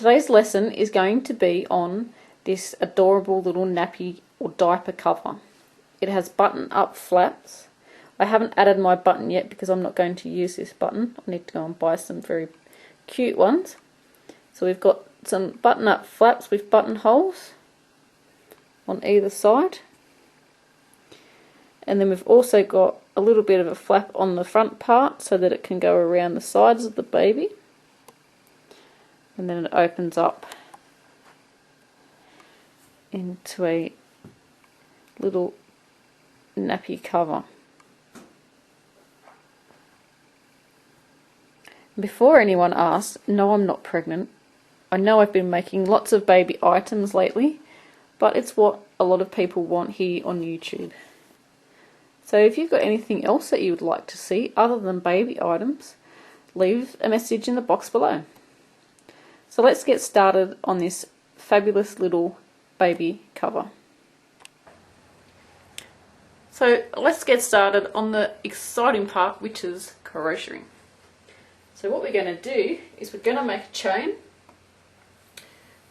today's lesson is going to be on this adorable little nappy or diaper cover. It has button up flaps. I haven't added my button yet because I'm not going to use this button. I need to go and buy some very cute ones. So we've got some button up flaps with button holes on either side. And then we've also got a little bit of a flap on the front part so that it can go around the sides of the baby. And then it opens up into a little nappy cover. Before anyone asks, no, I'm not pregnant. I know I've been making lots of baby items lately, but it's what a lot of people want here on YouTube. So if you've got anything else that you would like to see other than baby items, leave a message in the box below. So let's get started on this fabulous little baby cover. So let's get started on the exciting part, which is crocheting. So what we're going to do is we're going to make a chain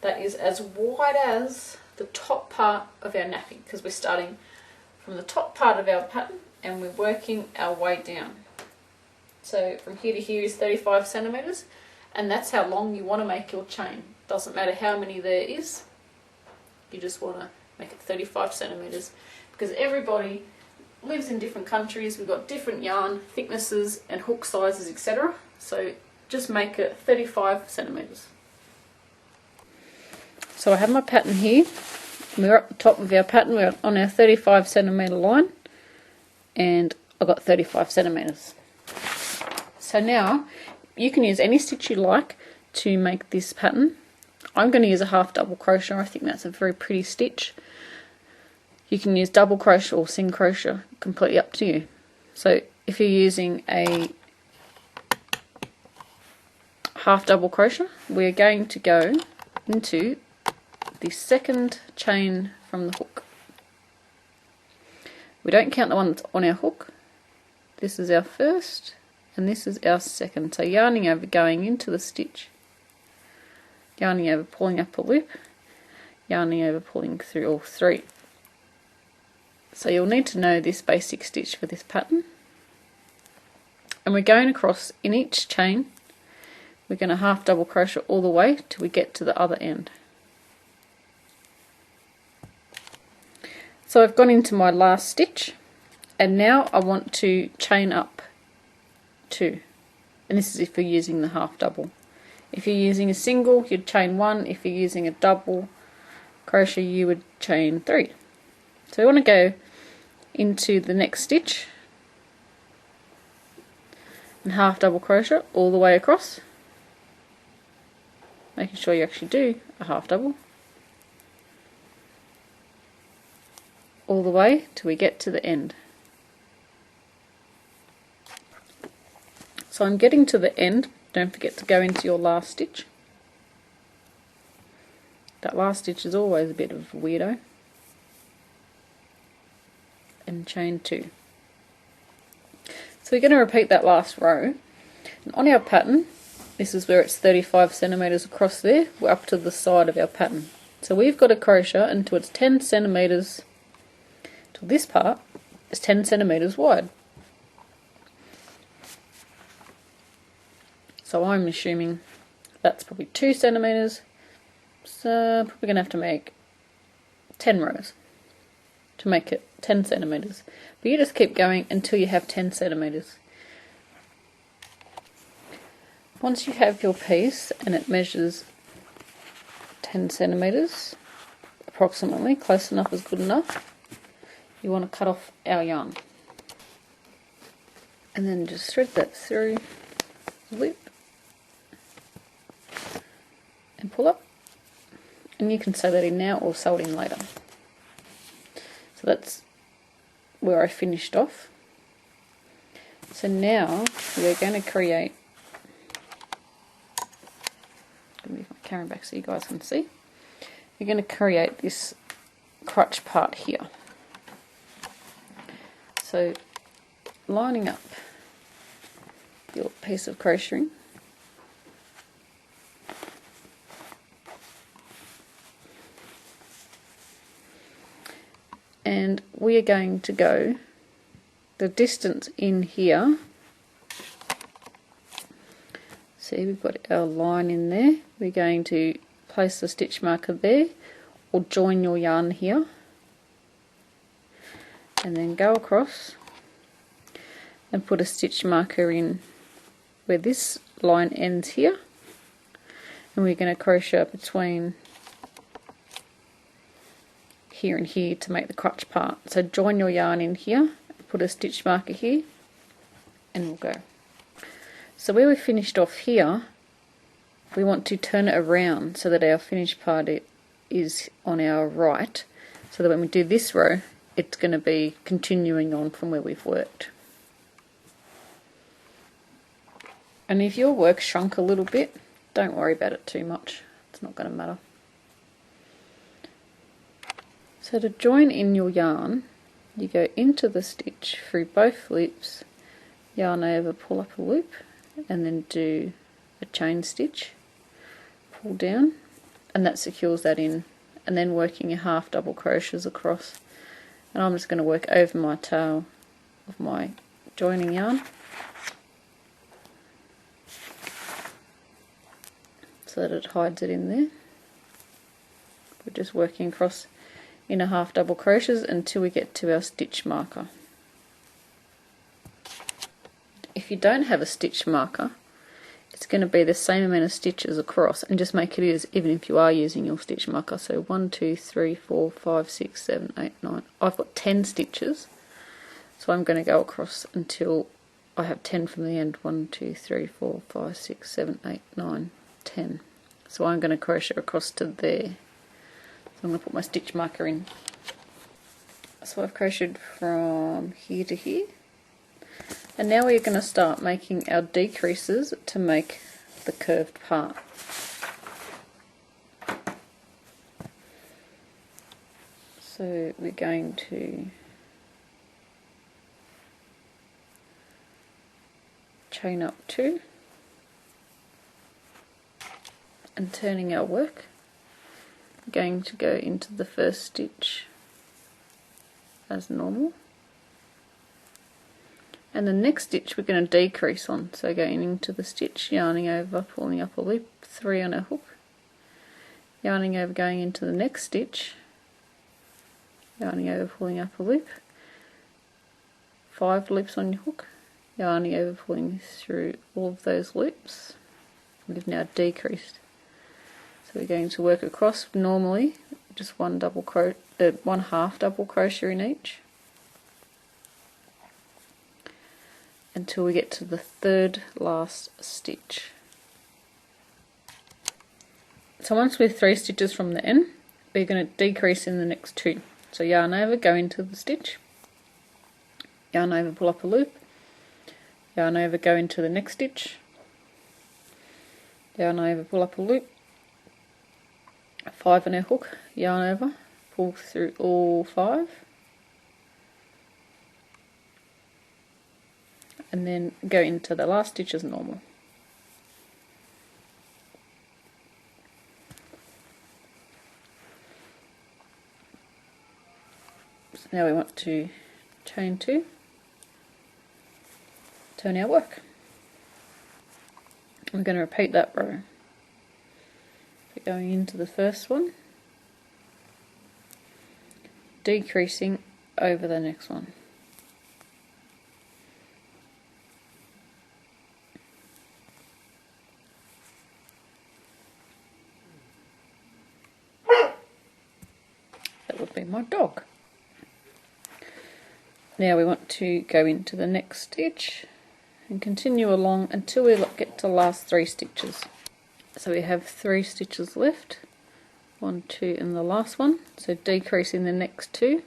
that is as wide as the top part of our nappy, because we're starting from the top part of our pattern and we're working our way down. So from here to here is 35 centimeters, and that's how long you want to make your chain. Doesn't matter how many there is, you just want to make it 35 centimeters, because everybody lives in different countries. We've got different yarn thicknesses and hook sizes, etc. So just make it 35 centimeters. So I have my pattern here. We're at the top of our pattern. We're on our 35 centimeter line, and I've got 35 centimeters. So now you can use any stitch you like to make this pattern. I'm going to use a half double crochet. I think that's a very pretty stitch. You can use double crochet or single crochet, completely up to you. So if you're using a half double crochet, we're going to go into the second chain from the hook. We don't count the one that's on our hook. This is our first and this is our second. So yarning over, going into the stitch, yarning over, pulling up a loop, yarning over, pulling through all three. So you'll need to know this basic stitch for this pattern. And we're going across in each chain. We're going to half double crochet all the way till we get to the other end. So I've gone into my last stitch, and now I want to chain up 2, and this is if you're using the half double. If you're using a single, you'd chain 1. If you're using a double crochet, you would chain 3. So we want to go into the next stitch and half double crochet all the way across, making sure you actually do a half double all the way till we get to the end. So I'm getting to the end. Don't forget to go into your last stitch. That last stitch is always a bit of a weirdo. And chain 2. So we're going to repeat that last row. And on our pattern, this is where it's 35 centimeters across there. We're up to the side of our pattern. So we've got to crochet until it's 10 centimeters. Till this part is 10 centimeters wide. So I'm assuming that's probably 2 centimeters. So probably going to have to make 10 rows to make it 10 centimeters. But you just keep going until you have 10 centimeters. Once you have your piece and it measures 10 centimeters, approximately, close enough is good enough, you want to cut off our yarn. And then just thread that through the loop and pull up. And you can sew that in now or sew it in later. So that's where I finished off. So now we're going to create, I'm going to move my camera back so you guys can see. We're going to create this crotch part here. So lining up your piece of crocheting, and we are going to go the distance in here. See, we've got our line in there. We're going to place the stitch marker there, or join your yarn here, and then go across and put a stitch marker in where this line ends here, and we're going to crochet between here and here to make the crotch part. So join your yarn in here, put a stitch marker here, and we'll go. So where we finished off here, we want to turn it around so that our finished part is on our right, so that when we do this row, it's going to be continuing on from where we've worked. And if your work shrunk a little bit, don't worry about it too much. It's not going to matter. So to join in your yarn, you go into the stitch through both loops, yarn over, pull up a loop, and then do a chain stitch, pull down, and that secures that in, and then working a half double crochets across. And I'm just going to work over my tail of my joining yarn so that it hides it in there. We're just working across in a half double crochets until we get to our stitch marker. If you don't have a stitch marker, it's going to be the same amount of stitches across, and just make it as even if you are using your stitch marker. So 1, 2, 3, 4, 5, 6, 7, 8, 9. I've got 10 stitches, so I'm going to go across until I have 10 from the end. 1, 2, 3, 4, 5, 6, 7, 8, 9, 10. So I'm going to crochet across to there. So I'm going to put my stitch marker in. So I've crocheted from here to here. And now we're going to start making our decreases to make the curved part. So we're going to chain up 2 and turning our work. We're going to go into the first stitch as normal. And the next stitch we're going to decrease on, so going into the stitch, yarning over, pulling up a loop, 3 on our hook, yarning over, going into the next stitch, yarning over, pulling up a loop, 5 loops on your hook, yarning over, pulling through all of those loops. We've now decreased. So we're going to work across normally, just one half double crochet in each, until we get to the third last stitch. So once we're 3 stitches from the end, we're going to decrease in the next 2. So yarn over, go into the stitch, yarn over, pull up a loop, yarn over, go into the next stitch, yarn over, pull up a loop, 5 on our hook, yarn over, pull through all 5, and then go into the last stitch as normal. So now we want to chain 2, turn our work. We're going to repeat that row. So going into the first one, decreasing over the next one. That would be my dog. Now we want to go into the next stitch and continue along until we get to the last 3 stitches. So we have 3 stitches left, 1, 2 and the last one, so decreasing the next 2,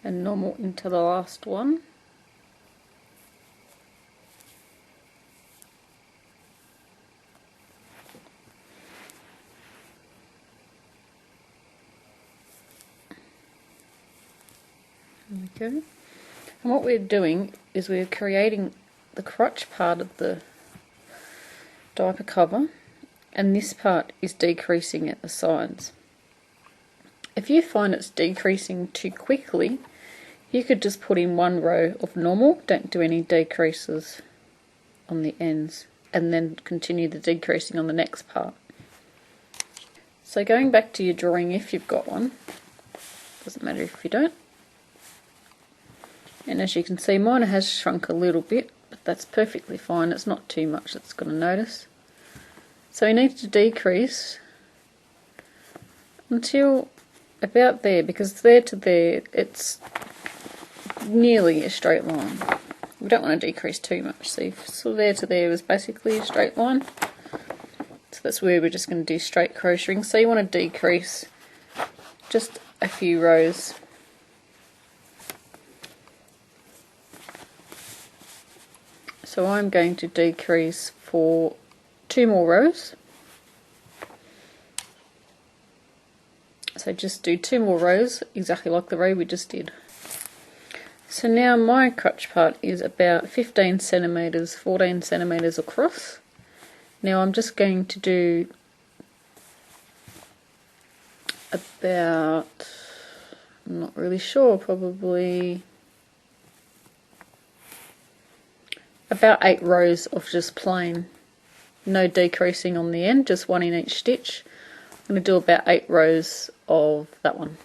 and normal into the last one. There we go. And what we're doing is we're creating the crotch part of the diaper cover, and this part is decreasing at the sides. If you find it's decreasing too quickly, you could just put in one row of normal, don't do any decreases on the ends, and then continue the decreasing on the next part. So going back to your drawing, if you've got one, doesn't matter if you don't, and as you can see mine has shrunk a little bit, but that's perfectly fine, it's not too much that's going to notice. So we need to decrease until about there, because there to there it's nearly a straight line. We don't want to decrease too much. So there to there was basically a straight line. So that's where we're just going to do straight crocheting. So you want to decrease just a few rows. So I'm going to decrease for 2 more rows. So just do 2 more rows, exactly like the row we just did. So now my crotch part is about 15 centimeters, 14 centimeters across. Now I'm just going to do about, I'm not really sure, probably about 8 rows of just plain, no decreasing on the end, just 1 in each stitch. I'm going to do about 8 rows of that one.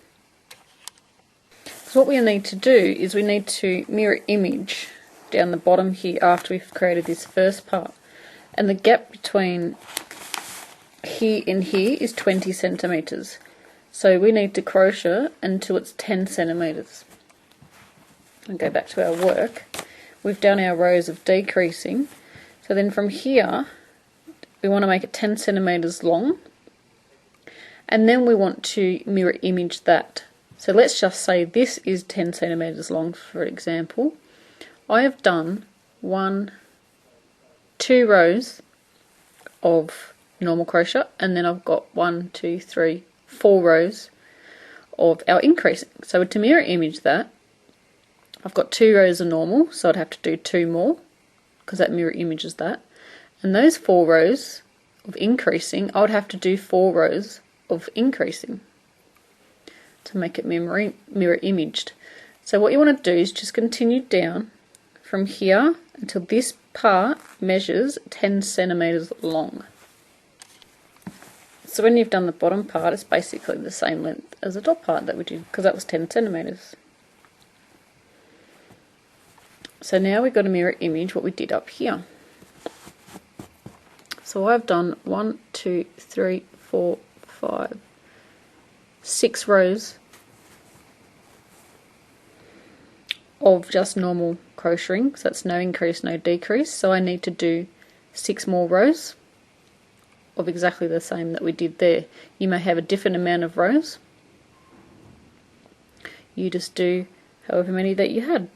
So what we need to do is we need to mirror image down the bottom here after we've created this first part, and the gap between here and here is 20 centimeters. So we need to crochet until it's 10 centimeters. And go back to our work. We've done our rows of decreasing, so then from here we want to make it 10 centimeters long, and then we want to mirror image that. So let's just say this is 10 centimeters long, for example. I have done 2 rows of normal crochet, and then I've got 4 rows of our increasing. So to mirror image that, I've got 2 rows of normal, so I'd have to do 2 more because that mirror images that. And those 4 rows of increasing, I would have to do 4 rows of increasing to make it mirror imaged. So what you want to do is just continue down from here until this part measures 10 centimeters long. So when you've done the bottom part, it's basically the same length as the top part that we did, because that was 10 centimeters. So now we've got to mirror image what we did up here. So I've done 1, 2, 3, 4, 5, 6 rows of just normal crocheting, so that's no increase, no decrease. So I need to do 6 more rows of exactly the same that we did there. You may have a different amount of rows. You just do however many that you had.